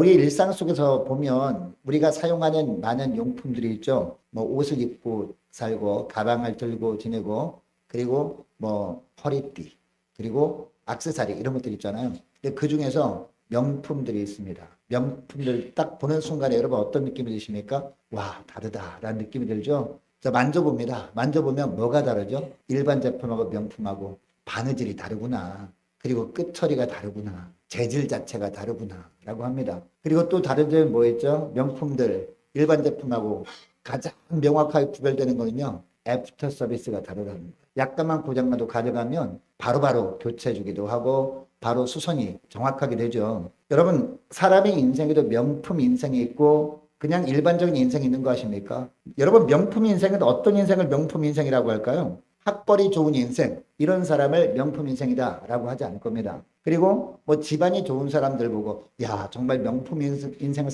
우리 일상 속에서 보면 우리가 사용하는 많은 용품들이 있죠. 뭐 옷을 입고 살고 가방을 들고 지내고 그리고 뭐 허리띠 그리고 액세서리 이런 것들 있잖아요. 근데 그 중에서 명품들이 있습니다. 명품들 딱 보는 순간에 여러분 어떤 느낌이 드십니까? 와, 다르다라는 느낌이 들죠. 자, 만져봅니다. 만져보면 뭐가 다르죠? 일반 제품하고 명품하고 바느질이 다르구나. 그리고 끝처리가 다르구나. 재질 자체가 다르구나. 라고 합니다. 그리고 또 다른 점은 뭐 있죠? 명품들, 일반 제품하고 가장 명확하게 구별되는 거는요. 애프터 서비스가 다르다는 거예요. 약간만 고장나도 가져가면 바로바로 교체해주기도 하고 바로 수선이 정확하게 되죠. 여러분, 사람의 인생에도 명품 인생이 있고 그냥 일반적인 인생이 있는 거 아십니까? 여러분, 명품 인생은 어떤 인생을 명품 인생이라고 할까요? 학벌이 좋은 인생, 이런 사람을 명품 인생이다라고 하지 않을 겁니다. 그리고 뭐 집안이 좋은 사람들 보고 야, 정말 명품 인생을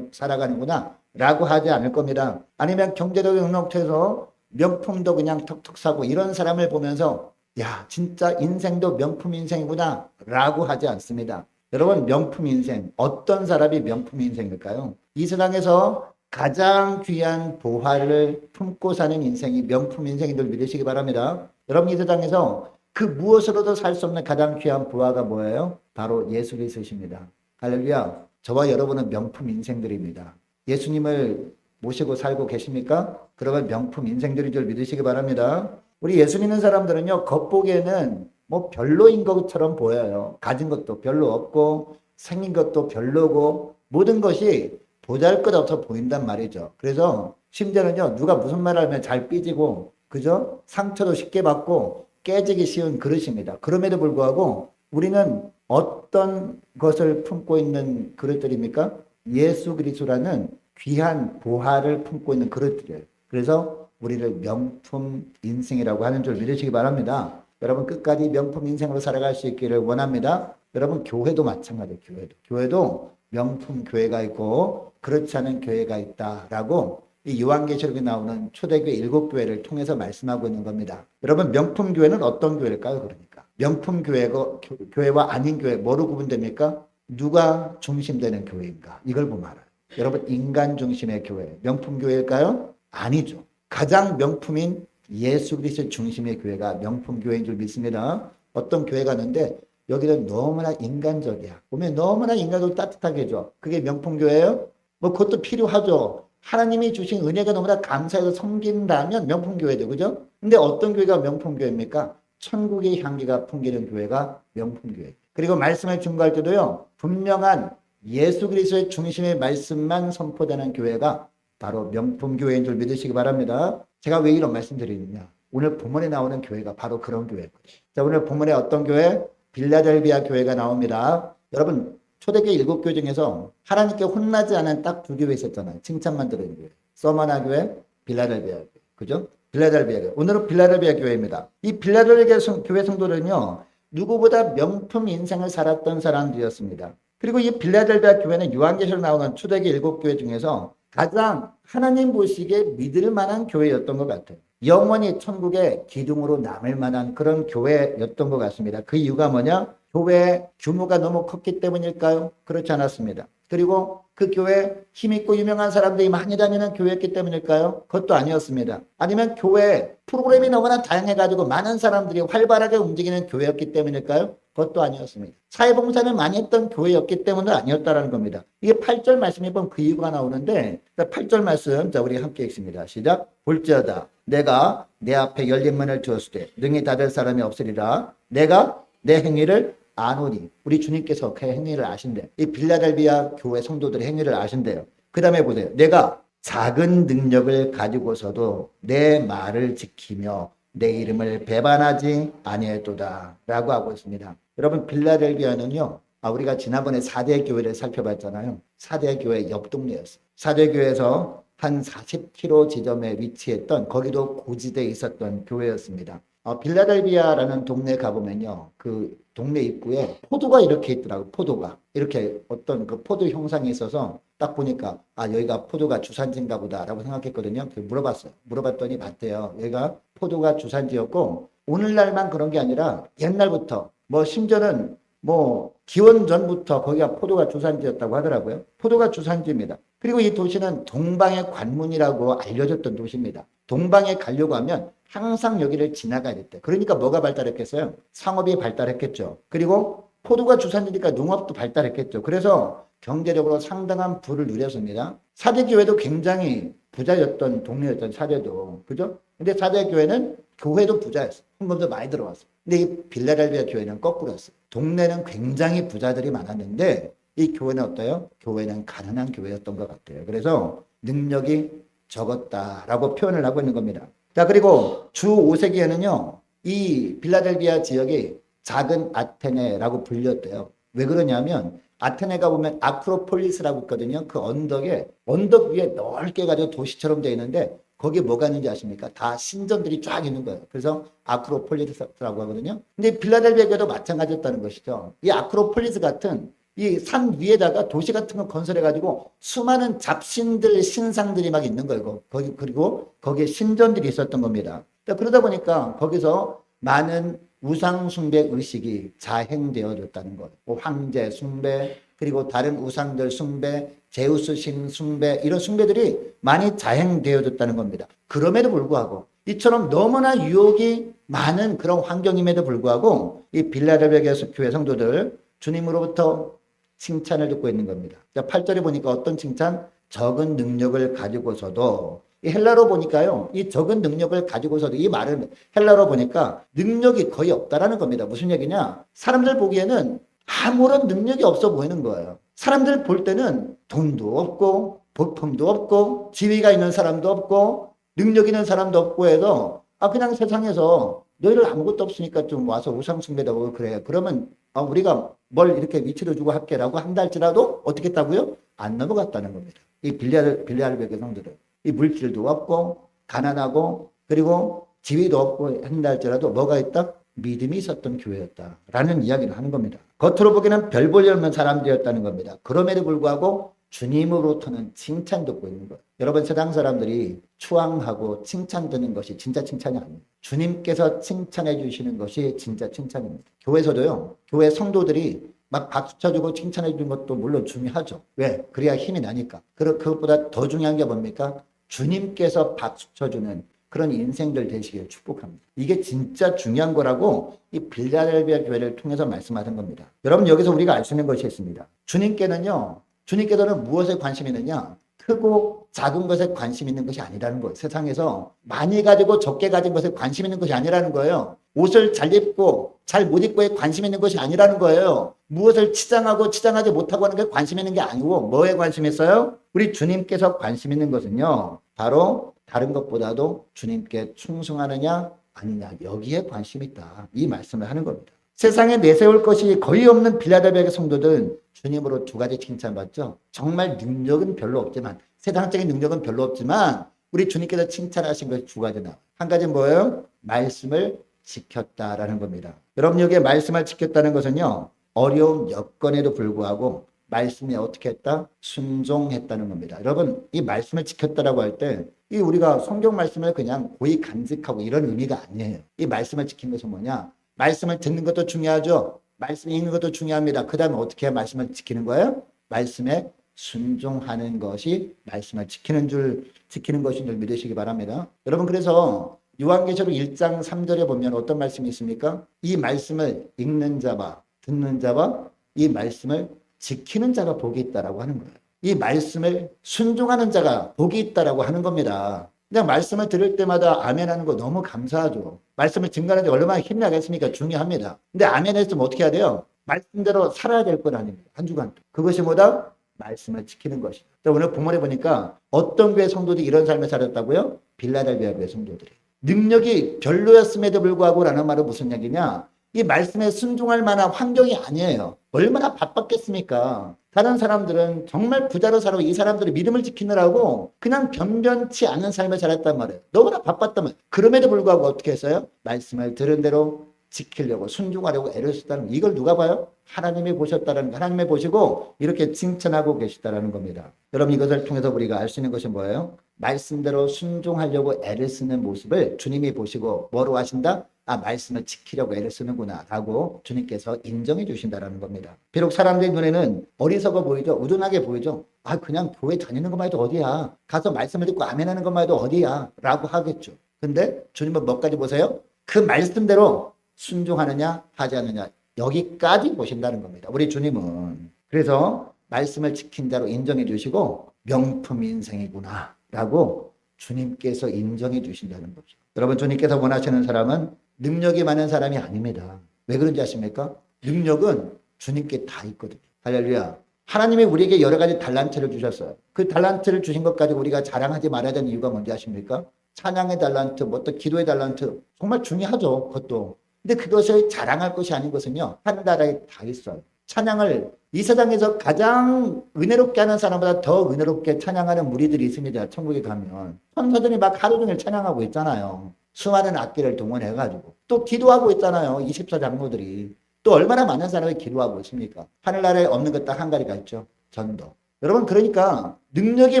살아가는구나 라고 하지 않을 겁니다. 아니면 경제적인 능력에서 명품도 그냥 턱턱 사고 이런 사람을 보면서 야, 진짜 인생도 명품 인생이구나 라고 하지 않습니다. 여러분, 명품 인생, 어떤 사람이 명품 인생일까요? 이 세상에서 가장 귀한 보화를 품고 사는 인생이 명품 인생인 줄 믿으시기 바랍니다. 여러분, 이 세상에서 그 무엇으로도 살 수 없는 가장 귀한 보화가 뭐예요? 바로 예수 그리스도십니다. 할렐루야. 저와 여러분은 명품 인생들입니다. 예수님을 모시고 살고 계십니까? 그러면 명품 인생들인 줄 믿으시기 바랍니다. 우리 예수 믿는 사람들은요, 겉보기에는 뭐 별로인 것처럼 보여요. 가진 것도 별로 없고 생긴 것도 별로고 모든 것이 보잘것없어 보인단 말이죠. 그래서 심지어는요, 누가 무슨 말을 하면 잘 삐지고 그죠? 상처도 쉽게 받고 깨지기 쉬운 그릇입니다. 그럼에도 불구하고 우리는 어떤 것을 품고 있는 그릇들입니까? 예수 그리스도라는 귀한 보화를 품고 있는 그릇들이에요. 그래서 우리를 명품 인생이라고 하는 줄 믿으시기 바랍니다. 여러분 끝까지 명품 인생으로 살아갈 수 있기를 원합니다. 여러분 교회도 마찬가지예요. 교회도 명품 교회가 있고 그렇지 않은 교회가 있다라고 이 요한계시록에 나오는 초대교회 7교회를 통해서 말씀하고 있는 겁니다. 여러분 명품 교회는 어떤 교회일까요? 그러니까 명품 교회와 아닌 교회 뭐로 구분됩니까? 누가 중심되는 교회인가? 이걸 보면 알아요. 여러분 인간 중심의 교회 명품 교회일까요? 아니죠. 가장 명품인 예수 그리스도 중심의 교회가 명품 교회인 줄 믿습니다. 어떤 교회가 있는데 여기는 너무나 인간적이야. 보면 너무나 인간적으로 따뜻하게 해줘. 그게 명품 교회예요? 뭐 그것도 필요하죠. 하나님이 주신 은혜가 너무나 감사해서 섬긴다면 명품 교회죠. 그죠? 근데 어떤 교회가 명품 교회입니까? 천국의 향기가 풍기는 교회가 명품 교회. 그리고 말씀을 증거할 때도요. 분명한 예수 그리스도의 중심의 말씀만 선포되는 교회가 바로 명품 교회인 줄 믿으시기 바랍니다. 제가 왜 이런 말씀 드리느냐. 오늘 본문에 나오는 교회가 바로 그런 교회거든요. 자, 오늘 본문에 어떤 교회? 빌라델비아 교회가 나옵니다. 여러분 초대교회 7교회 중에서 하나님께 혼나지 않은 딱 2교회 있었잖아요. 칭찬만 들은 교회. 서머나 교회, 빌라델비아 교회. 그죠? 빌라델비아 교회. 오늘은 빌라델비아 교회입니다. 이 빌라델비아 교회 성도들은요. 누구보다 명품 인생을 살았던 사람들이었습니다. 그리고 이 빌라델비아 교회는 요한계시록 나오는 초대교회 7교회 중에서 가장 하나님 보시기에 믿을 만한 교회였던 것 같아요. 영원히 천국의 기둥으로 남을 만한 그런 교회였던 것 같습니다. 그 이유가 뭐냐? 교회 규모가 너무 컸기 때문일까요? 그렇지 않았습니다. 그리고 그 교회 힘있고 유명한 사람들이 많이 다니는 교회였기 때문일까요? 그것도 아니었습니다. 아니면 교회 프로그램이 너무나 다양해가지고 많은 사람들이 활발하게 움직이는 교회였기 때문일까요? 그것도 아니었습니다. 사회봉사를 많이 했던 교회였기 때문은 아니었다라는 겁니다. 이게 8절 말씀에 보면 그 이유가 나오는데 8절 말씀 자 우리 함께 읽습니다. 시작. 볼지어다 내가 내 앞에 열린 문을 주었을 때 능히 닫을 사람이 없으리라. 내가 내 행위를 아노니. 우리 주님께서 그 행위를 아신대요. 이 빌라델비아 교회 성도들의 행위를 아신대요. 그 다음에 보세요. 내가 작은 능력을 가지고서도 내 말을 지키며 내 이름을 배반하지 아니했도다 라고 하고 있습니다. 여러분 빌라델비아는요. 우리가 지난번에 4대 교회를 살펴봤잖아요. 4대 교회 옆 동네였어요. 4대 교회에서 한 40km 지점에 위치했던 거기도 고지대에 있었던 교회였습니다. 빌라델비아라는 동네 가보면요. 그 동네 입구에 포도가 이렇게 있더라고요. 포도가. 이렇게 어떤 그 포도 형상이 있어서 딱 보니까 여기가 포도가 주산지인가 보다라고 생각했거든요. 물어봤어요. 물어봤더니 맞대요. 여기가 포도가 주산지였고 오늘날만 그런 게 아니라 옛날부터 뭐 심지어는 뭐 기원 전부터 거기가 포도가 주산지였다고 하더라고요. 포도가 주산지입니다. 그리고 이 도시는 동방의 관문이라고 알려졌던 도시입니다. 동방에 가려고 하면 항상 여기를 지나가야 됐대. 그러니까 뭐가 발달했겠어요? 상업이 발달했겠죠. 그리고 포도가 주산지니까 농업도 발달했겠죠. 그래서 경제적으로 상당한 부를 누렸습니다. 사대교회도 굉장히 부자였던 동네였던 사대도. 그죠? 근데 사대교회는 교회도 부자였어. 헌금도 많이 들어왔어. 근데 이 빌라델비아 교회는 거꾸로였어. 동네는 굉장히 부자들이 많았는데 이 교회는 어때요? 교회는 가난한 교회였던 것 같아요. 그래서 능력이 적었다라고 표현을 하고 있는 겁니다. 자, 그리고 주 5세기에는요, 이 빌라델비아 지역이 작은 아테네라고 불렸대요. 왜 그러냐면 아테네가 보면 아크로폴리스라고 있거든요. 그 언덕 위에 넓게 가지고 도시처럼 되어 있는데 거기에 뭐가 있는지 아십니까? 다 신전들이 쫙 있는 거예요. 그래서 아크로폴리스라고 하거든요. 근데 빌라델비아도 마찬가지였다는 것이죠. 이 아크로폴리스 같은 이 산 위에다가 도시 같은 거 건설해가지고 수많은 잡신들, 신상들이 막 있는 거예요. 그리고 거기에 신전들이 있었던 겁니다. 그러다 보니까 거기서 많은 우상 숭배 의식이 자행되어졌다는 것. 황제 숭배, 그리고 다른 우상들 숭배, 제우스 신 숭배, 이런 숭배들이 많이 자행되어졌다는 겁니다. 그럼에도 불구하고 이처럼 너무나 유혹이 많은 그런 환경임에도 불구하고 이 빌라델비아 교회 성도들 주님으로부터 칭찬을 듣고 있는 겁니다. 8절에 보니까 어떤 칭찬? 적은 능력을 가지고서도, 이 헬라로 보니까요, 이 적은 능력을 가지고서도, 이 말을 헬라로 보니까 능력이 거의 없다라는 겁니다. 무슨 얘기냐? 사람들 보기에는 아무런 능력이 없어 보이는 거예요. 사람들 볼 때는 돈도 없고 볼품도 없고 지위가 있는 사람도 없고 능력 있는 사람도 없고 해서 그냥 세상에서 너희들 아무것도 없으니까 좀 와서 우상숭배도 하고 그래. 그러면 우리가 뭘 이렇게 위치를 주고 할게라고 한다 할지라도 어떻게 했다고요? 안 넘어갔다는 겁니다. 이 빌라델비아 성도들. 이 물질도 없고 가난하고 그리고 지위도 없고 한다 할지라도 뭐가 있다? 믿음이 있었던 교회였다라는 이야기를 하는 겁니다. 겉으로 보기에는 별 볼 일 없는 사람들이었다는 겁니다. 그럼에도 불구하고 주님으로부터는 칭찬 듣고 있는 거예요. 여러분, 세상 사람들이 추앙하고 칭찬 듣는 것이 진짜 칭찬이 아닙니다. 주님께서 칭찬해 주시는 것이 진짜 칭찬입니다. 교회에서도요, 교회 성도들이 막 박수 쳐주고 칭찬해 주는 것도 물론 중요하죠. 왜? 그래야 힘이 나니까. 그것보다 더 중요한 게 뭡니까? 주님께서 박수 쳐주는 그런 인생들 되시길 축복합니다. 이게 진짜 중요한 거라고 이 빌라델비아 교회를 통해서 말씀하신 겁니다. 여러분, 여기서 우리가 알 수 있는 것이 있습니다. 주님께서는 무엇에 관심이 있느냐? 크고 작은 것에 관심 있는 것이 아니라는 거예요. 세상에서 많이 가지고 적게 가진 것에 관심 있는 것이 아니라는 거예요. 옷을 잘 입고 잘 못 입고에 관심 있는 것이 아니라는 거예요. 무엇을 치장하고 치장하지 못하고 하는 게 관심 있는 게 아니고 뭐에 관심 있어요? 우리 주님께서 관심 있는 것은요, 바로 다른 것보다도 주님께 충성하느냐 아니냐, 여기에 관심이 있다. 이 말씀을 하는 겁니다. 세상에 내세울 것이 거의 없는 빌라델비아 성도들은 주님으로 두 가지 칭찬받죠. 정말 능력은 별로 없지만, 세상적인 능력은 별로 없지만 우리 주님께서 칭찬하신 것이 두 가지 나와요. 한 가지는 뭐예요? 말씀을 지켰다라는 겁니다. 여러분, 여기에 말씀을 지켰다는 것은요, 어려운 여건에도 불구하고 말씀에 어떻게 했다? 순종했다는 겁니다. 여러분, 이 말씀을 지켰다라고 할 때 이 우리가 성경 말씀을 그냥 고이 간직하고 이런 의미가 아니에요. 이 말씀을 지킨 것은 뭐냐? 말씀을 듣는 것도 중요하죠. 말씀 읽는 것도 중요합니다. 그 다음에 어떻게 해야 말씀을 지키는 거예요? 말씀에 순종하는 것이 말씀을 지키는 것인 줄 믿으시기 바랍니다. 여러분, 그래서 요한계시록 1장 3절에 보면 어떤 말씀이 있습니까? 이 말씀을 읽는 자와 듣는 자와 이 말씀을 지키는 자가 복이 있다라고 하는 거예요. 이 말씀을 순종하는 자가 복이 있다라고 하는 겁니다. 그냥 말씀을 들을 때마다 아멘 하는 거 너무 감사하죠. 말씀을 증거하는데 얼마나 힘이 나겠습니까? 중요합니다. 근데 아멘 했으면 어떻게 해야 돼요? 말씀대로 살아야 될 건 아닙니다. 한 주간. 그것이 뭐다? 말씀을 지키는 것이다. 오늘 본문에 보니까 어떤 교회 성도들이 이런 삶을 살았다고요? 빌라델비아 교회 성도들이. 능력이 별로였음에도 불구하고 라는 말은 무슨 얘기냐? 이 말씀에 순종할 만한 환경이 아니에요. 얼마나 바빴겠습니까? 다른 사람들은 정말 부자로 살고 이 사람들이 믿음을 지키느라고 그냥 변변치 않은 삶을 살았단 말이에요. 너무나 바빴단 말이에요. 그럼에도 불구하고 어떻게 했어요? 말씀을 들은 대로 지키려고 순종하려고 애를 썼다는, 이걸 누가 봐요? 하나님이 보셨다는, 하나님이 보시고 이렇게 칭찬하고 계시다라는 겁니다. 여러분, 이것을 통해서 우리가 알 수 있는 것이 뭐예요? 말씀대로 순종하려고 애를 쓰는 모습을 주님이 보시고 뭐로 하신다? 말씀을 지키려고 애를 쓰는구나 라고 주님께서 인정해 주신다라는 겁니다. 비록 사람들의 눈에는 어리석어 보이죠. 우둔하게 보이죠. 그냥 교회 다니는 것만 해도 어디야. 가서 말씀을 듣고 아멘하는 것만 해도 어디야 라고 하겠죠. 근데 주님은 뭐까지 보세요? 그 말씀대로 순종하느냐 하지 않느냐 여기까지 보신다는 겁니다. 우리 주님은. 그래서 말씀을 지킨 자로 인정해 주시고 명품 인생이구나 라고 주님께서 인정해 주신다는 거죠. 여러분, 주님께서 원하시는 사람은 능력이 많은 사람이 아닙니다. 왜 그런지 아십니까? 능력은 주님께 다 있거든요. 할렐루야. 하나님이 우리에게 여러 가지 달란트를 주셨어요. 그 달란트를 주신 것 가지고 우리가 자랑하지 말아야 되는 이유가 뭔지 아십니까? 찬양의 달란트, 또 기도의 달란트 정말 중요하죠. 그것도. 근데 그것을 자랑할 것이 아닌 것은요. 한 나라에 다 있어요. 찬양을 이 세상에서 가장 은혜롭게 하는 사람보다 더 은혜롭게 찬양하는 무리들이 있습니다. 천국에 가면. 천사들이 막 하루 종일 찬양하고 있잖아요. 수많은 악기를 동원해가지고. 또 기도하고 있잖아요. 24장로들이. 또 얼마나 많은 사람이 기도하고 있습니까? 하늘나라에 없는 것 딱 한 가지가 있죠. 전도. 여러분, 그러니까 능력이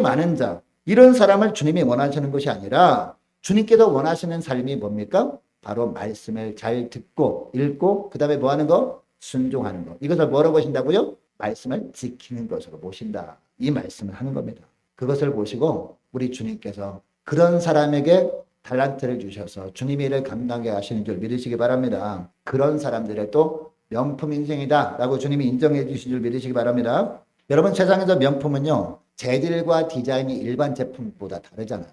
많은 자, 이런 사람을 주님이 원하시는 것이 아니라 주님께서 원하시는 삶이 뭡니까? 바로 말씀을 잘 듣고 읽고 그 다음에 뭐 하는 거? 순종하는 것. 이것을 뭐로 보신다고요? 말씀을 지키는 것으로 보신다. 이 말씀을 하는 겁니다. 그것을 보시고 우리 주님께서 그런 사람에게 달란트를 주셔서 주님의 일을 감당하게 하시는 줄 믿으시기 바랍니다. 그런 사람들의 또 명품 인생이다 라고 주님이 인정해 주신 줄 믿으시기 바랍니다. 여러분, 세상에서 명품은요, 재질과 디자인이 일반 제품보다 다르잖아요.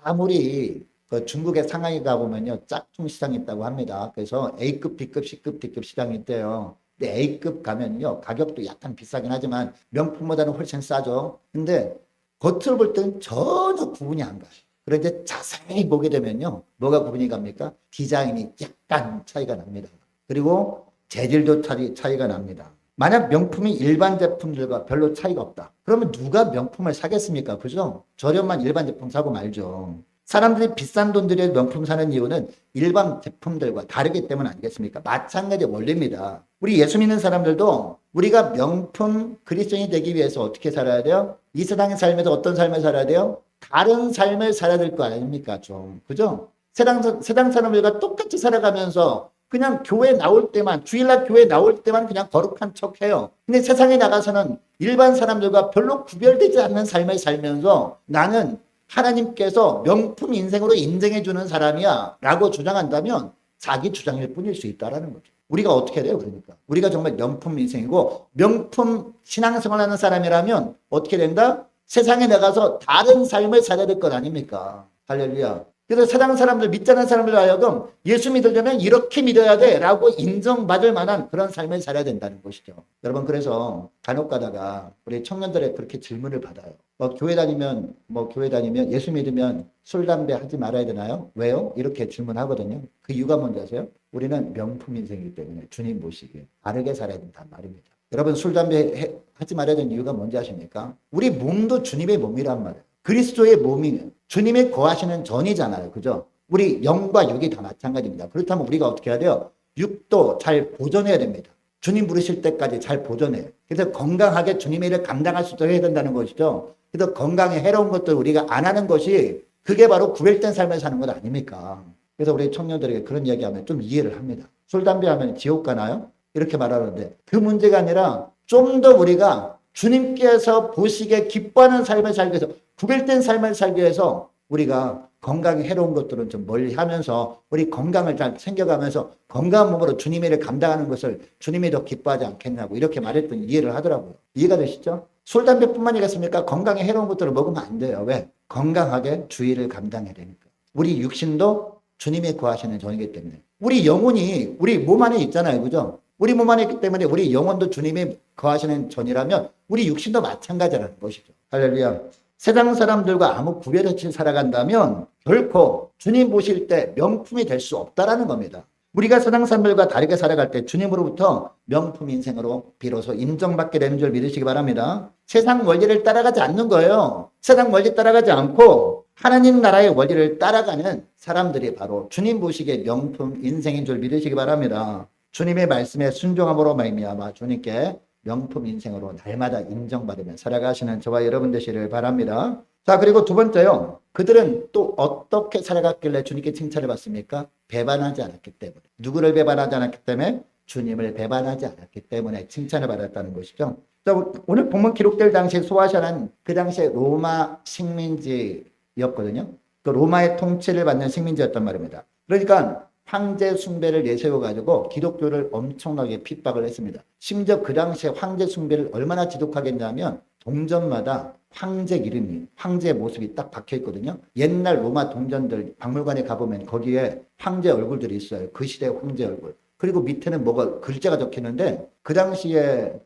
아무리 중국의 상하이 가보면요, 짝퉁 시장이 있다고 합니다. 그래서 A급, B급, C급, D급 시장이 있대요. 근데 A급 가면요, 가격도 약간 비싸긴 하지만 명품보다는 훨씬 싸죠. 근데 겉으로 볼 때는 전혀 구분이 안 가요. 그런데 자세히 보게 되면요, 뭐가 구분이 갑니까? 디자인이 약간 차이가 납니다. 그리고 재질도 차이가 납니다. 만약 명품이 일반 제품들과 별로 차이가 없다. 그러면 누가 명품을 사겠습니까? 그죠? 저렴한 일반 제품 사고 말죠. 사람들이 비싼 돈 들여 명품 사는 이유는 일반 제품들과 다르기 때문 아니겠습니까? 마찬가지 원리입니다. 우리 예수 믿는 사람들도 우리가 명품 그리스도인이 되기 위해서 어떻게 살아야 돼요? 이 세상의 삶에서 어떤 삶을 살아야 돼요? 다른 삶을 살아야 될 거 아닙니까? 좀. 그죠? 세상 사람들과 똑같이 살아가면서 그냥 교회 나올 때만, 주일날 교회 나올 때만 그냥 거룩한 척 해요. 근데 세상에 나가서는 일반 사람들과 별로 구별되지 않는 삶을 살면서 나는 하나님께서 명품 인생으로 인정해 주는 사람이야 라고 주장한다면 자기 주장일 뿐일 수 있다는 거죠. 우리가 어떻게 해야 돼요? 그러니까 우리가 정말 명품 인생이고 명품 신앙생활하는 사람이라면 어떻게 된다? 세상에 나가서 다른 삶을 살아야 될 것 아닙니까? 할렐루야. 그래서 세상 사람들, 믿지 않는 사람들 하여금 예수 믿으려면 이렇게 믿어야 돼 라고 인정받을 만한 그런 삶을 살아야 된다는 것이죠. 여러분, 그래서 간혹 가다가 우리 청년들의 그렇게 질문을 받아요. 교회 다니면 예수 믿으면 술, 담배 하지 말아야 되나요? 왜요? 이렇게 질문하거든요. 그 이유가 뭔지 아세요? 우리는 명품 인생이기 때문에 주님 모시기에 바르게 살아야 된단 말입니다. 여러분, 술, 담배 하지 말아야 되는 이유가 뭔지 아십니까? 우리 몸도 주님의 몸이란 말이에요. 그리스도의 몸이 주님이 거하시는 전이잖아요. 그죠? 우리 영과 육이 다 마찬가지입니다. 그렇다면 우리가 어떻게 해야 돼요? 육도 잘 보존해야 됩니다. 주님 부르실 때까지 잘 보존해요. 그래서 건강하게 주님의 일을 감당할 수 있도록 해야 된다는 것이죠. 그래서 건강에 해로운 것들 우리가 안 하는 것이 그게 바로 구별된 삶을 사는 것 아닙니까? 그래서 우리 청년들에게 그런 이야기하면 좀 이해를 합니다. 술, 담배 하면 지옥 가나요? 이렇게 말하는데 그 문제가 아니라 좀 더 우리가 주님께서 보시기에 기뻐하는 삶을 살기 위해서 구별된 삶을 살기 위해서 우리가 건강에 해로운 것들은 좀 멀리 하면서 우리 건강을 잘 챙겨가면서 건강한 몸으로 주님의 일을 감당하는 것을 주님이 더 기뻐하지 않겠냐고 이렇게 말했더니 이해를 하더라고요. 이해가 되시죠? 술, 담배뿐만이겠습니까? 건강에 해로운 것들을 먹으면 안 돼요. 왜? 건강하게 주의를 감당해야 되니까. 우리 육신도 주님이 구하시는 전이기 때문에. 우리 영혼이 우리 몸 안에 있잖아요. 그죠? 우리 몸 안에 있기 때문에 우리 영혼도 주님이 거하시는 전이라면 우리 육신도 마찬가지라는 것이죠. 할렐루야. 세상 사람들과 아무 구별 없이 살아간다면 결코 주님 보실 때 명품이 될 수 없다라는 겁니다. 우리가 세상 사람들과 다르게 살아갈 때 주님으로부터 명품 인생으로 비로소 인정받게 되는 줄 믿으시기 바랍니다. 세상 원리를 따라가지 않는 거예요. 세상 원리 따라가지 않고 하나님 나라의 원리를 따라가는 사람들이 바로 주님 보시기에 명품 인생인 줄 믿으시기 바랍니다. 주님의 말씀에 순종함으로 말미암아 주님께 명품 인생으로 날마다 인정받으며 살아가시는 저와 여러분 되시를 바랍니다. 자, 그리고 두 번째요. 그들은 또 어떻게 살아갔길래 주님께 칭찬을 받습니까? 배반하지 않았기 때문에. 누구를 배반하지 않았기 때문에? 주님을 배반하지 않았기 때문에 칭찬을 받았다는 것이죠. 자, 오늘 본문 기록될 당시에 소아시아는 그 당시에 로마 식민지였거든요. 그 로마의 통치를 받는 식민지였단 말입니다. 그러니까 황제 숭배를 내세워가지고 기독교를 엄청나게 핍박을 했습니다. 심지어 그 당시에 황제 숭배를 얼마나 지독하게 했냐면 동전마다 황제 이름이, 황제의 모습이 딱 박혀 있거든요. 옛날 로마 동전들 박물관에 가보면 거기에 황제 얼굴들이 있어요. 그 시대의 황제 얼굴. 그리고 밑에는 뭐가 글자가 적혀 있는데 그 당시에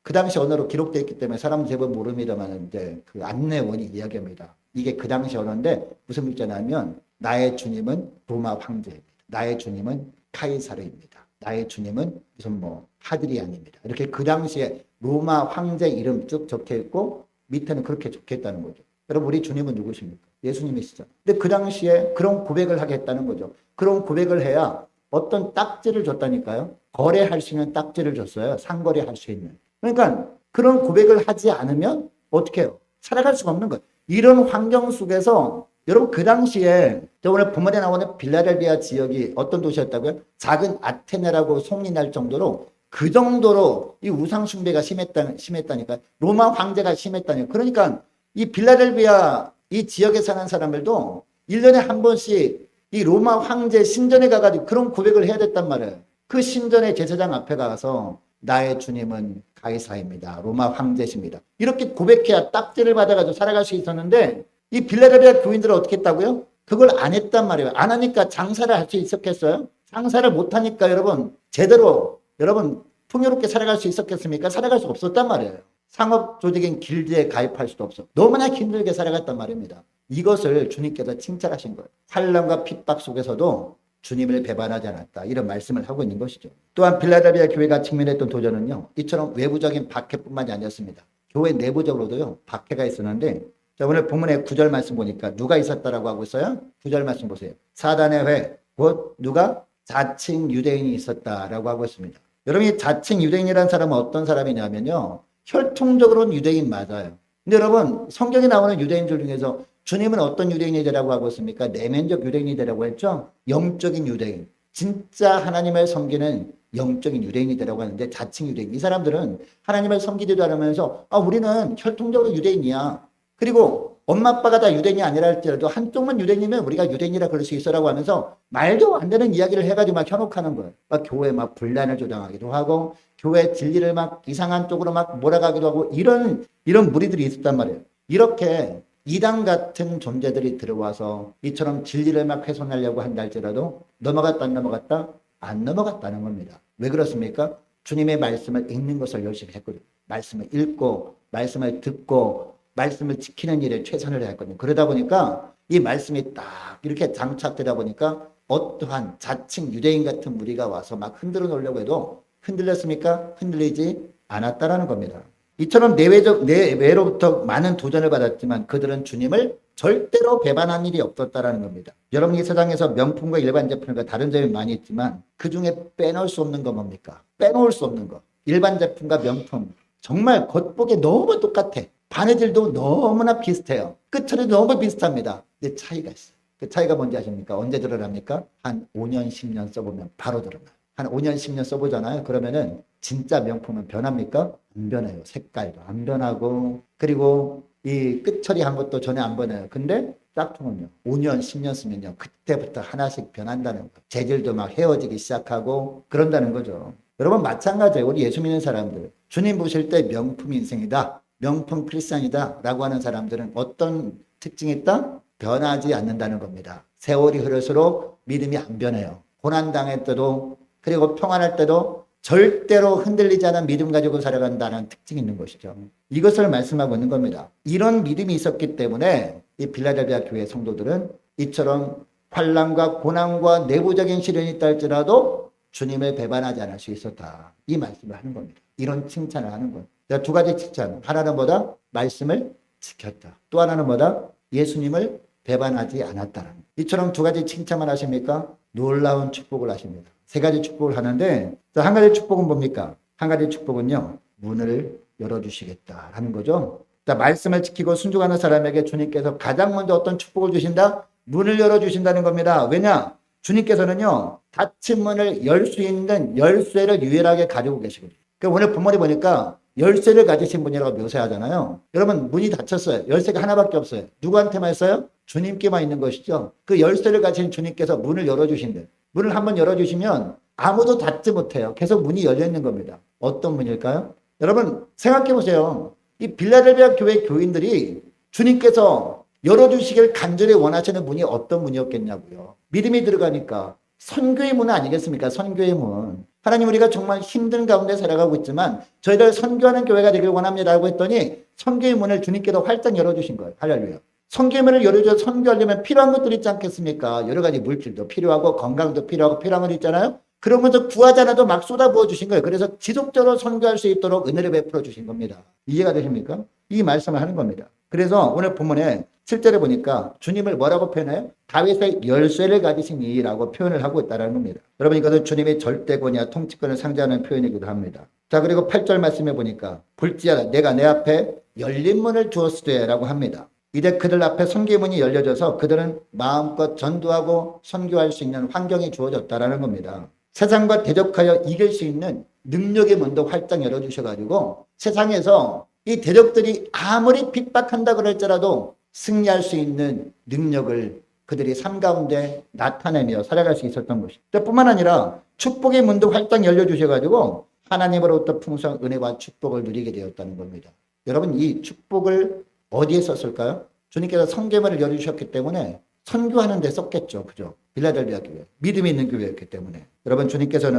그 당시 언어로 기록되어 있기 때문에 사람 대부분 모릅니다만 이제 그 안내원이 이야기합니다. 이게 그 당시 언어인데 무슨 글자냐면 나의 주님은 로마 황제입니다. 나의 주님은 카이사르입니다. 나의 주님은 무슨 하드리안입니다. 이렇게 그 당시에 로마 황제 이름 쭉 적혀 있고 밑에는 그렇게 적혀 있다는 거죠. 여러분 우리 주님은 누구십니까? 예수님이시죠. 근데 그 당시에 그런 고백을 하겠다는 거죠. 그런 고백을 해야 어떤 딱지를 줬다니까요. 거래할 수 있는 딱지를 줬어요. 상거래할 수 있는. 그러니까 그런 고백을 하지 않으면 어떻게 해요? 살아갈 수가 없는 거예요. 이런 환경 속에서 여러분 그 당시에 오늘 본문에 나오는 빌라델비아 지역이 어떤 도시였다고요? 작은 아테네라고 소문이 날 정도로 그 정도로 이 우상 숭배가 심했다니까. 로마 황제가 심했다니까. 그러니까 이 빌라델비아 이 지역에 사는 사람들도 1년에 한 번씩 이 로마 황제 신전에 가가지고 그런 고백을 해야 됐단 말이에요. 그 신전의 제사장 앞에 가서 나의 주님은 가이사입니다. 로마 황제십니다. 이렇게 고백해야 딱지를 받아가지고 살아갈 수 있었는데 이 빌라델비아 교인들은 어떻게 했다고요? 그걸 안 했단 말이에요. 안 하니까 장사를 할 수 있었겠어요? 장사를 못하니까 여러분 제대로 여러분 풍요롭게 살아갈 수 있었겠습니까? 살아갈 수 없었단 말이에요. 상업 조직인 길드에 가입할 수도 없어. 너무나 힘들게 살아갔단 말입니다. 이것을 주님께서 칭찬하신 거예요. 환난과 핍박 속에서도 주님을 배반하지 않았다. 이런 말씀을 하고 있는 것이죠. 또한 빌라델비아 교회가 직면했던 도전은요. 이처럼 외부적인 박해뿐만이 아니었습니다. 교회 내부적으로도요. 박해가 있었는데 자, 오늘 본문의 9절 말씀 보니까 누가 있었다라고 하고 있어요? 9절 말씀 보세요. 사단의 회, 곧 누가? 자칭 유대인이 있었다라고 하고 있습니다. 여러분이 자칭 유대인이라는 사람은 어떤 사람이냐면요. 혈통적으로는 유대인 맞아요. 근데 여러분 성경에 나오는 유대인들 중에서 주님은 어떤 유대인이 되라고 하고 있습니까? 내면적 유대인이 되라고 했죠? 영적인 유대인. 진짜 하나님을 섬기는 영적인 유대인이 되라고 하는데 자칭 유대인. 이 사람들은 하나님을 섬기지도 않으면서 우리는 혈통적으로 유대인이야. 그리고 엄마 아빠가 다 유대인이 아니라 할지라도 한쪽만 유대인이면 우리가 유대인이라 그럴 수 있어라고 하면서 말도 안 되는 이야기를 해가지고 막 현혹하는 거예요. 막 교회 막 분란을 조장하기도 하고 교회 진리를 막 이상한 쪽으로 막 몰아가기도 하고 이런 무리들이 있었단 말이에요. 이렇게 이단 같은 존재들이 들어와서 이처럼 진리를 막 훼손하려고 한다 할지라도 넘어갔다 안 넘어갔다? 안 넘어갔다는 겁니다. 왜 그렇습니까? 주님의 말씀을 읽는 것을 열심히 했거든요. 말씀을 읽고 말씀을 듣고 말씀을 지키는 일에 최선을 다했거든요. 그러다 보니까 이 말씀이 딱 이렇게 장착되다 보니까 어떠한 자칭 유대인 같은 무리가 와서 막 흔들어 놓으려고 해도 흔들렸습니까? 흔들리지 않았다라는 겁니다. 이처럼 내외로부터 많은 도전을 받았지만 그들은 주님을 절대로 배반한 일이 없었다라는 겁니다. 여러분 이 세상에서 명품과 일반 제품과 다른 점이 많이 있지만 그중에 빼놓을 수 없는 거 뭡니까? 빼놓을 수 없는 거. 일반 제품과 명품 정말 겉보기에 너무 똑같아. 바느질도 너무나 비슷해요. 끝처리 너무 비슷합니다. 근데 차이가 있어요. 그 차이가 뭔지 아십니까? 언제 드러납니까? 한 5년, 10년 써보면 바로 드러나요. 한 5년, 10년 써보잖아요. 그러면은 진짜 명품은 변합니까? 안 변해요. 색깔도 안 변하고 그리고 이 끝처리 한 것도 전혀 안 변해요. 근데 짝퉁은요. 5년, 10년 쓰면요. 그때부터 하나씩 변한다는 거예요. 재질도 막 헤어지기 시작하고 그런다는 거죠. 여러분 마찬가지예요. 우리 예수 믿는 사람들. 주님 보실 때 명품 인생이다. 명품 크리스찬이다 라고 하는 사람들은 어떤 특징이 있다? 변하지 않는다는 겁니다. 세월이 흐를수록 믿음이 안 변해요. 고난당할 때도 그리고 평안할 때도 절대로 흔들리지 않은 믿음 가지고 살아간다는 특징이 있는 것이죠. 이것을 말씀하고 있는 겁니다. 이런 믿음이 있었기 때문에 이 빌라델비아 교회 성도들은 이처럼 환난과 고난과 내부적인 시련이 있다 할지라도 주님을 배반하지 않을 수 있었다. 이 말씀을 하는 겁니다. 이런 칭찬을 하는 거예요. 두 가지 칭찬. 하나는 뭐다? 말씀을 지켰다. 또 하나는 뭐다? 예수님을 배반하지 않았다는. 이처럼 두 가지 칭찬만 하십니까? 놀라운 축복을 하십니다. 세 가지 축복을 하는데 한 가지 축복은 뭡니까? 한 가지 축복은요. 문을 열어주시겠다라는 거죠. 자, 말씀을 지키고 순종하는 사람에게 주님께서 가장 먼저 어떤 축복을 주신다? 문을 열어주신다는 겁니다. 왜냐? 주님께서는요, 닫힌 문을 열 수 있는 열쇠를 유일하게 가지고 계시거든요. 그러니까 오늘 본문에 보니까 열쇠를 가지신 분이라고 묘사하잖아요. 여러분, 문이 닫혔어요. 열쇠가 하나밖에 없어요. 누구한테만 있어요? 주님께만 있는 것이죠. 그 열쇠를 가진 주님께서 문을 열어주신대. 문을 한번 열어주시면 아무도 닫지 못해요. 계속 문이 열려 있는 겁니다. 어떤 문일까요? 여러분, 생각해 보세요. 이 빌라델비아 교회 교인들이 주님께서 열어주시길 간절히 원하시는 문이 어떤 문이었겠냐고요. 믿음이 들어가니까 선교의 문 아니겠습니까? 선교의 문. 하나님, 우리가 정말 힘든 가운데 살아가고 있지만 저희들 선교하는 교회가 되길 원합니다라고 했더니 선교의 문을 주님께서 활짝 열어주신 거예요. 할렐루야. 선교의 문을 열어줘서 선교하려면 필요한 것들이 있지 않겠습니까? 여러 가지 물질도 필요하고 건강도 필요하고 필요한 것 있잖아요. 그러면서 구하지 않아도 막 쏟아부어 주신 거예요. 그래서 지속적으로 선교할 수 있도록 은혜를 베풀어 주신 겁니다. 이해가 되십니까? 이 말씀을 하는 겁니다. 그래서 오늘 본문에 7절에 보니까 주님을 뭐라고 표현해요? 다윗의 열쇠를 가지신 이라고 표현을 하고 있다는 겁니다. 여러분, 이것은 주님의 절대권이야 통치권을 상징하는 표현이기도 합니다. 자, 그리고 8절 말씀해 보니까 볼지어다 내가 내 앞에 열린 문을 주었으되 라고 합니다. 이제 그들 앞에 선교의 문이 열려져서 그들은 마음껏 전도하고 선교할 수 있는 환경이 주어졌다라는 겁니다. 세상과 대적하여 이길 수 있는 능력의 문도 활짝 열어주셔가지고 세상에서 이 대적들이 아무리 핍박한다 그럴지라도 승리할 수 있는 능력을 그들이 삶 가운데 나타내며 살아갈 수 있었던 것입니다. 뿐만 아니라 축복의 문도 활짝 열려주셔가지고 하나님으로부터 풍성한 은혜와 축복을 누리게 되었다는 겁니다. 여러분, 이 축복을 어디에 썼을까요? 주님께서 선교문을 열어주셨기 때문에 선교하는 데 썼겠죠. 그죠? 빌라델비아 교회. 믿음이 있는 교회였기 때문에. 여러분, 주님께서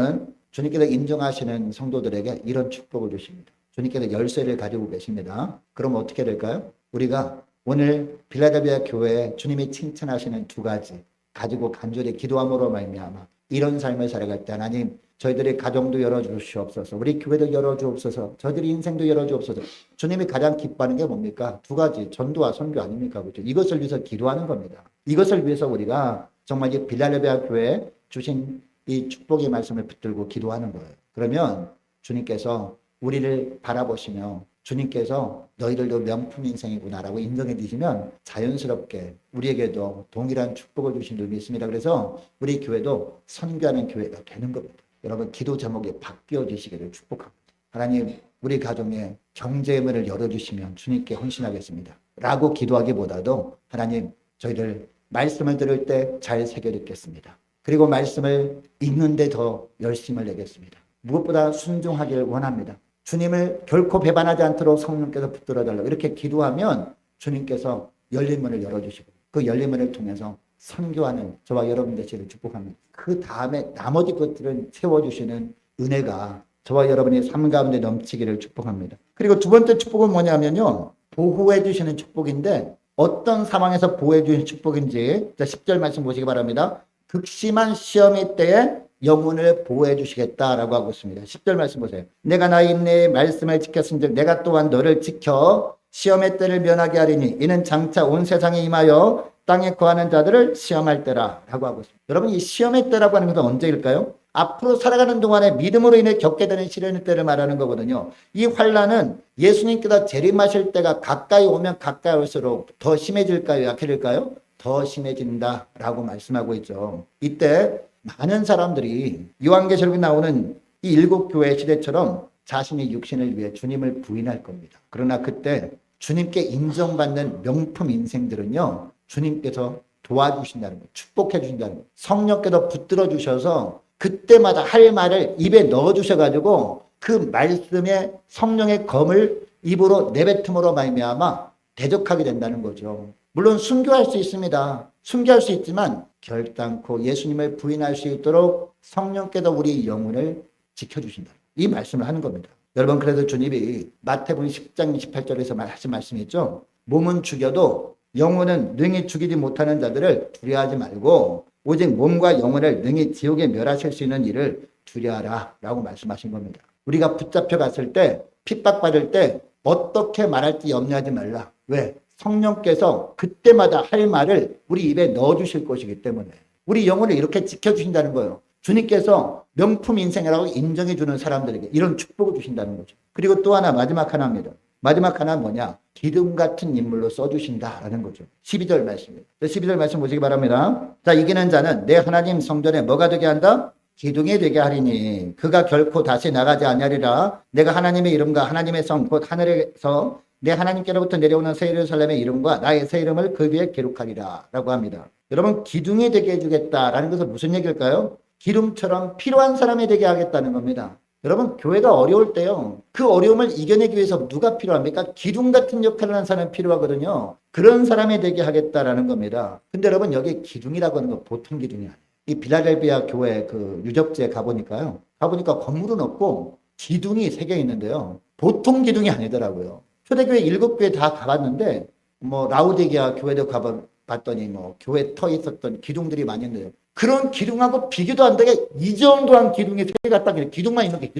인정하시는 성도들에게 이런 축복을 주십니다. 주님께서 열쇠를 가지고 계십니다. 그럼 어떻게 될까요? 우리가 오늘 빌라델비아 교회에 주님이 칭찬하시는 두 가지 가지고 간절히 기도함으로 말미암아 이런 삶을 살아갈 때 하나님, 저희들의 가정도 열어주시옵소서, 우리 교회도 열어주옵소서, 저희들의 인생도 열어주옵소서. 주님이 가장 기뻐하는 게 뭡니까? 두 가지, 전도와 선교 아닙니까? 그렇죠? 이것을 위해서 기도하는 겁니다. 이것을 위해서 우리가 정말 이 빌라델비아 교회에 주신 이 축복의 말씀을 붙들고 기도하는 거예요. 그러면 주님께서 우리를 바라보시며 주님께서 너희들도 명품 인생이구나라고 인정해 주시면 자연스럽게 우리에게도 동일한 축복을 주신 줄 믿습니다. 그래서 우리 교회도 선교하는 교회가 되는 겁니다. 여러분, 기도 제목이 바뀌어 주시기를 축복합니다. 하나님, 우리 가정에 경제의 문을 열어주시면 주님께 헌신하겠습니다 라고 기도하기보다도 하나님, 저희들 말씀을 들을 때 잘 새겨 듣겠습니다. 그리고 말씀을 읽는데 더 열심을 내겠습니다. 무엇보다 순종하기를 원합니다. 주님을 결코 배반하지 않도록 성령께서 붙들어 달라고 이렇게 기도하면 주님께서 열린 문을 열어주시고 그 열린 문을 통해서 선교하는 저와 여러분 되시기를 축복합니다. 그 다음에 나머지 것들은 세워주시는 은혜가 저와 여러분의 삶 가운데 넘치기를 축복합니다. 그리고 두 번째 축복은 뭐냐면요, 보호해 주시는 축복인데 어떤 상황에서 보호해 주시는 축복인지 10절 말씀 보시기 바랍니다. 극심한 시험의 때에 영혼을 보호해 주시겠다라고 하고 있습니다. 10절 말씀 보세요. 내가 나의 인내의 말씀을 지켰은즉 내가 또한 너를 지켜 시험의 때를 면하게 하리니 이는 장차 온 세상에 임하여 땅에 거하는 자들을 시험할 때라 라고 하고 있습니다. 여러분, 이 시험의 때라고 하는 것은 언제일까요? 앞으로 살아가는 동안에 믿음으로 인해 겪게 되는 시련의 때를 말하는 거거든요. 이 환난은 예수님께서 재림하실 때가 가까이 오면 가까이 올수록 더 심해질까요? 약해질까요? 더 심해진다라고 말씀하고 있죠. 이때 많은 사람들이 요한계시록에 나오는 이 일곱 교회 시대처럼 자신의 육신을 위해 주님을 부인할 겁니다. 그러나 그때 주님께 인정받는 명품 인생들은요, 주님께서 도와주신다는 거예요. 축복해 주신다는 거예요. 성령께서 붙들어 주셔서 그때마다 할 말을 입에 넣어 주셔가지고 그 말씀의 성령의 검을 입으로 내뱉음으로 말미암아 대적하게 된다는 거죠. 물론 순교할 수 있습니다. 순교할 수 있지만 결단코 예수님을 부인할 수 있도록 성령께서 우리 영혼을 지켜주신다. 이 말씀을 하는 겁니다. 여러분, 그래서 주님이 마태복음 10장 28절에서 하신 말씀이 있죠. 몸은 죽여도 영혼은 능히 죽이지 못하는 자들을 두려워하지 말고 오직 몸과 영혼을 능히 지옥에 멸하실 수 있는 일을 두려워하라 라고 말씀하신 겁니다. 우리가 붙잡혀 갔을 때, 핍박받을 때 어떻게 말할지 염려하지 말라. 왜? 성령께서 그때마다 할 말을 우리 입에 넣어주실 것이기 때문에 우리 영혼을 이렇게 지켜주신다는 거예요. 주님께서 명품 인생이라고 인정해주는 사람들에게 이런 축복을 주신다는 거죠. 그리고 또 하나, 마지막 하나입니다. 마지막 하나는 뭐냐? 기둥 같은 인물로 써주신다라는 거죠. 12절 말씀입니다. 12절 말씀 보시기 바랍니다. 자, 이기는 자는 내 하나님 성전에 뭐가 되게 한다? 기둥이 되게 하리니 그가 결코 다시 나가지 아니하리라. 내가 하나님의 이름과 하나님의 성 곧 하늘에서 내 하나님께로부터 내려오는 새 예루살렘의 이름과 나의 새 이름을 그 위에 기록하리라 라고 합니다. 여러분, 기둥이 되게 해주겠다라는 것은 무슨 얘기일까요? 기둥처럼 필요한 사람이 되게 하겠다는 겁니다. 여러분, 교회가 어려울 때요, 그 어려움을 이겨내기 위해서 누가 필요합니까? 기둥 같은 역할을 하는 사람이 필요하거든요. 그런 사람이 되게 하겠다라는 겁니다. 근데 여러분, 여기 기둥이라고 하는 건 보통 기둥이 아니에요. 이 빌라델비아 교회 그 유적지에 가보니까 건물은 없고 기둥이 3개 있는데요. 보통 기둥이 아니더라고요. 초대교회 7교회 다 가봤는데, 뭐, 라우디게아 교회도 가봤더니, 뭐, 교회 터 있었던 기둥들이 많이 있는데요. 그런 기둥하고 비교도 안 되게 이 정도한 기둥이 3개가 딱 기둥만 있는 게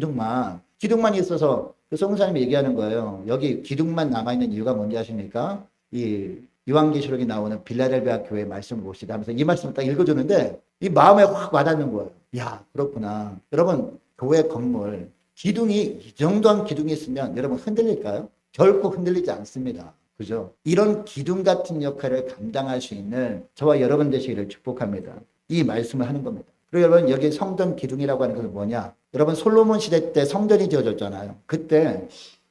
기둥만 있어서 그 성사님이 얘기하는 거예요. 여기 기둥만 남아있는 이유가 뭔지 아십니까? 이 요한계시록에 나오는 빌라델비아 교회 말씀을 봅시다 하면서 이 말씀을 딱 읽어주는데 이 마음에 확 와닿는 거예요. 야, 그렇구나. 여러분, 교회 건물 기둥이 이 정도한 기둥이 있으면 여러분 흔들릴까요? 결코 흔들리지 않습니다. 그죠? 이런 기둥 같은 역할을 감당할 수 있는 저와 여러분 되시기를 축복합니다. 이 말씀을 하는 겁니다. 그리고 여러분, 여기 성전 기둥이라고 하는 것은 뭐냐? 여러분, 솔로몬 시대 때 성전이 지어졌잖아요. 그때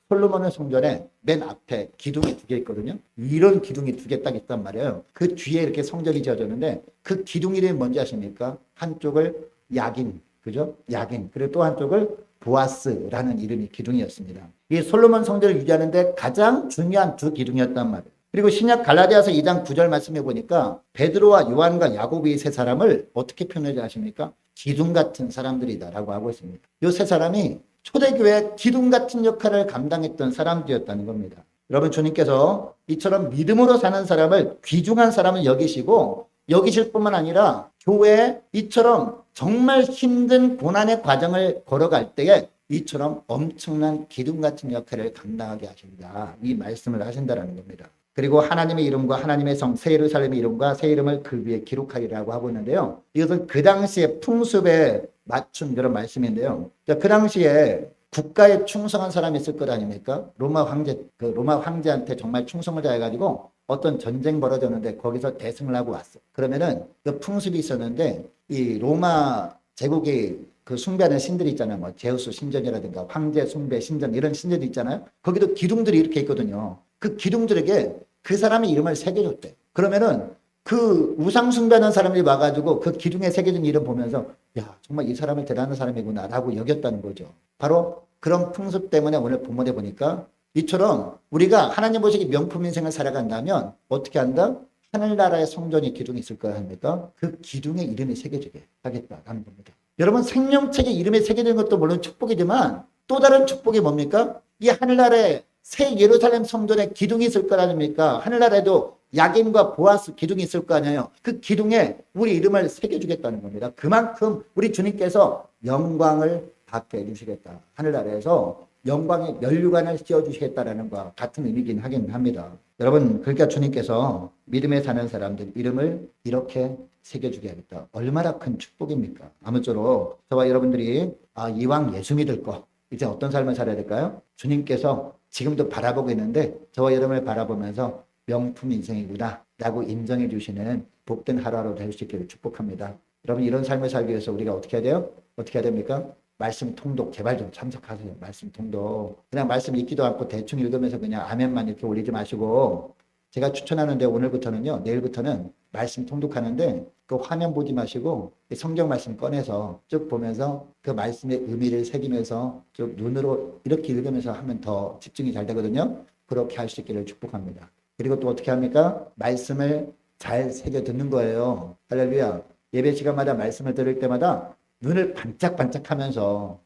솔로몬의 성전에 맨 앞에 기둥이 2개 있거든요. 이런 기둥이 2개 딱 있단 말이에요. 그 뒤에 이렇게 성전이 지어졌는데 그 기둥 이름이 뭔지 아십니까? 한쪽을 야긴, 그죠? 야긴. 그리고 또 한쪽을 보아스라는 이름이 기둥이었습니다. 이 솔로몬 성전을 유지하는데 가장 중요한 2 기둥이었단 말이에요. 그리고 신약 갈라디아서 2장 9절 말씀해 보니까 베드로와 요한과 야고보 이 3사람을 어떻게 표현하지 아십니까? 기둥 같은 사람들이다라고 하고 있습니다. 이 3사람이 초대교회 기둥 같은 역할을 감당했던 사람들이었다는 겁니다. 여러분, 주님께서 이처럼 믿음으로 사는 사람을 귀중한 사람을 여기실 뿐만 아니라 교회에 이처럼 정말 힘든 고난의 과정을 걸어갈 때에 이처럼 엄청난 기둥 같은 역할을 감당하게 하신다. 이 말씀을 하신다는 겁니다. 그리고 하나님의 이름과 하나님의 성, 새 예루살렘의 이름과 새 이름을 그 위에 기록하리라고 하고 있는데요. 이것은 그 당시에 풍습에 맞춘 그런 말씀인데요. 그 당시에 국가에 충성한 사람이 있을 것 아닙니까? 로마 황제한테 정말 충성을 다해가지고 어떤 전쟁 벌어졌는데 거기서 대승을 하고 왔어. 그러면은 그 풍습이 있었는데 이 로마 제국이 그 숭배하는 신들이 있잖아요. 뭐 제우스 신전이라든가 황제 숭배 신전 이런 신전이 있잖아요. 거기도 기둥들이 이렇게 있거든요. 그 기둥들에게 그 사람의 이름을 새겨줬대. 그러면은 그 우상 숭배하는 사람들이 와가지고 그 기둥에 새겨진 이름 보면서 야, 정말 이 사람은 대단한 사람이구나 라고 여겼다는 거죠. 바로 그런 풍습 때문에 오늘 본문에 보니까 이처럼 우리가 하나님 보시기 명품 인생을 살아간다면 어떻게 한다? 하늘나라의 성전이 기둥이 있을 거야 합니까? 그 기둥에 이름이 새겨지게 하겠다라는 겁니다. 여러분, 생명책에 이름이 새겨지는 것도 물론 축복이지만 또 다른 축복이 뭡니까? 이 하늘나라에 새 예루살렘 성전에 기둥이 있을 거 아닙니까? 하늘나라에도 야긴과 보아스 기둥이 있을 거 아니에요. 그 기둥에 우리 이름을 새겨주겠다는 겁니다. 그만큼 우리 주님께서 영광을 받게 해주시겠다. 하늘나라에서 영광의 면류관을 씌워주시겠다라는 것과 같은 의미긴 하긴 합니다. 여러분, 그러니까 주님께서 믿음에 사는 사람들 이름을 이렇게 새겨주게 하겠다. 얼마나 큰 축복입니까? 아무쪼록 저와 여러분들이 이왕 예수 믿을 거 이제 어떤 삶을 살아야 될까요? 주님께서 지금도 바라보고 있는데 저와 여러분을 바라보면서 명품 인생이구나 라고 인정해 주시는 복된 하루하루 될 수 있기를 축복합니다. 여러분, 이런 삶을 살기 위해서 우리가 어떻게 해야 돼요? 어떻게 해야 됩니까? 말씀 통독 제발 좀 참석하세요. 말씀 통독. 그냥 말씀 읽기도 않고 대충 읽으면서 그냥 아멘만 이렇게 올리지 마시고 제가 추천하는데 오늘부터는요, 내일부터는 말씀 통독하는데 그 화면 보지 마시고 성경 말씀 꺼내서 쭉 보면서 그 말씀의 의미를 새기면서 쭉 눈으로 이렇게 읽으면서 하면 더 집중이 잘 되거든요. 그렇게 할 수 있기를 축복합니다. 그리고 또 어떻게 합니까? 말씀을 잘 새겨 듣는 거예요. 할렐루야. 예배 시간마다 말씀을 들을 때마다 눈을 반짝반짝하면서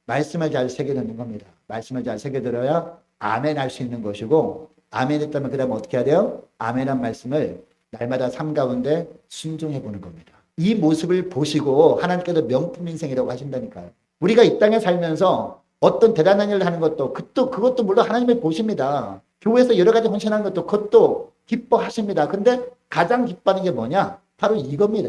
말씀을 잘 새겨 듣는 겁니다. 말씀을 잘 새겨 들어야 아멘 할 수 있는 것이고 아멘 했다면 그 다음 어떻게 해야 돼요? 아멘한 말씀을 날마다 삶 가운데 순종해 보는 겁니다. 이 모습을 보시고 하나님께서 명품 인생이라고 하신다니까요. 우리가 이 땅에 살면서 어떤 대단한 일을 하는 것도 그것도 물론 하나님이 보십니다. 교회에서 여러 가지 헌신하는 것도 그것도 기뻐하십니다. 근데 가장 기뻐하는 게 뭐냐? 바로 이겁니다.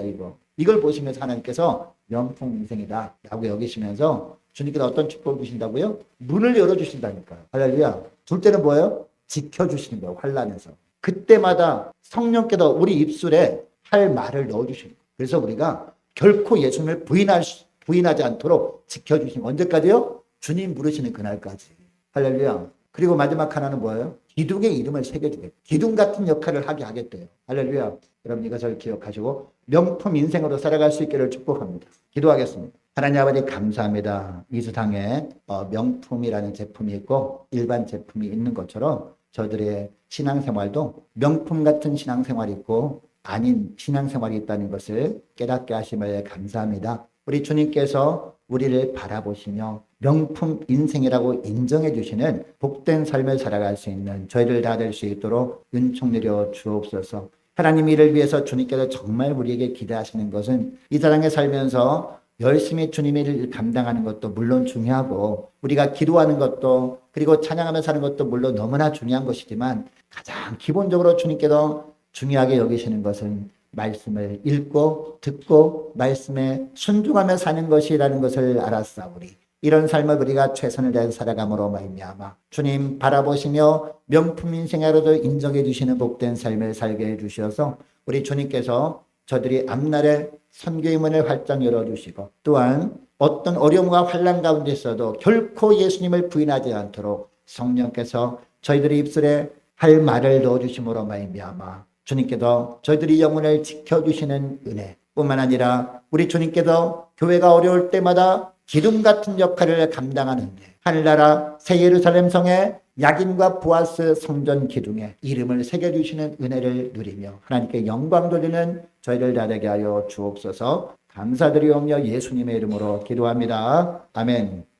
이걸 보시면서 하나님께서 명품 인생이다 라고 여기시면서 주님께서 어떤 축복을 주신다고요? 문을 열어주신다니까요. 할렐루야. 둘 때는 뭐예요? 지켜주시는 거예요. 환난에서. 그때마다 성령께서 우리 입술에 할 말을 넣어주시는 거예요. 그래서 우리가 결코 예수님을 부인하지 않도록 지켜주시는 거예요. 언제까지요? 주님 부르시는 그날까지. 할렐루야. 그리고 마지막 하나는 뭐예요? 기둥의 이름을 새겨주겠다. 기둥 같은 역할을 하게 하겠대요. 할렐루야. 여러분 이것을 기억하시고 명품 인생으로 살아갈 수 있기를 축복합니다. 기도하겠습니다. 하나님 아버지 감사합니다. 이 세상에 명품이라는 제품이 있고 일반 제품이 있는 것처럼 저들의 신앙생활도 명품 같은 신앙생활이 있고 아닌 신앙생활이 있다는 것을 깨닫게 하심을 감사합니다. 우리 주님께서 우리를 바라보시며 명품 인생이라고 인정해 주시는 복된 삶을 살아갈 수 있는 저희를 다 될 수 있도록 은총 내려 주옵소서. 하나님 이를 위해서 주님께서 정말 우리에게 기대하시는 것은 이 세상에 살면서 열심히 주님의 일을 감당하는 것도 물론 중요하고 우리가 기도하는 것도 그리고 찬양하며 사는 것도 물론 너무나 중요한 것이지만 가장 기본적으로 주님께서 중요하게 여기시는 것은 말씀을 읽고 듣고 말씀에 순종하며 사는 것이라는 것을 알았사오니 이런 삶을 우리가 최선을 다해 살아감으로 말미암아 주님 바라보시며 명품 인생으로도 인정해 주시는 복된 삶을 살게 해 주셔서 우리 주님께서 저들이 앞날에 선교의 문을 활짝 열어주시고 또한 어떤 어려움과 환난 가운데 있어도 결코 예수님을 부인하지 않도록 성령께서 저희들의 입술에 할 말을 넣어주심으로 말미암아 주님께서 저희들이 영혼을 지켜주시는 은혜 뿐만 아니라 우리 주님께서 교회가 어려울 때마다 기둥 같은 역할을 감당하는 은혜 하늘나라 새 예루살렘 성에 야긴과 보아스 성전 기둥에 이름을 새겨주시는 은혜를 누리며 하나님께 영광 돌리는 저희를 다 되게 하여 주옵소서. 감사드리오며 예수님의 이름으로 기도합니다. 아멘.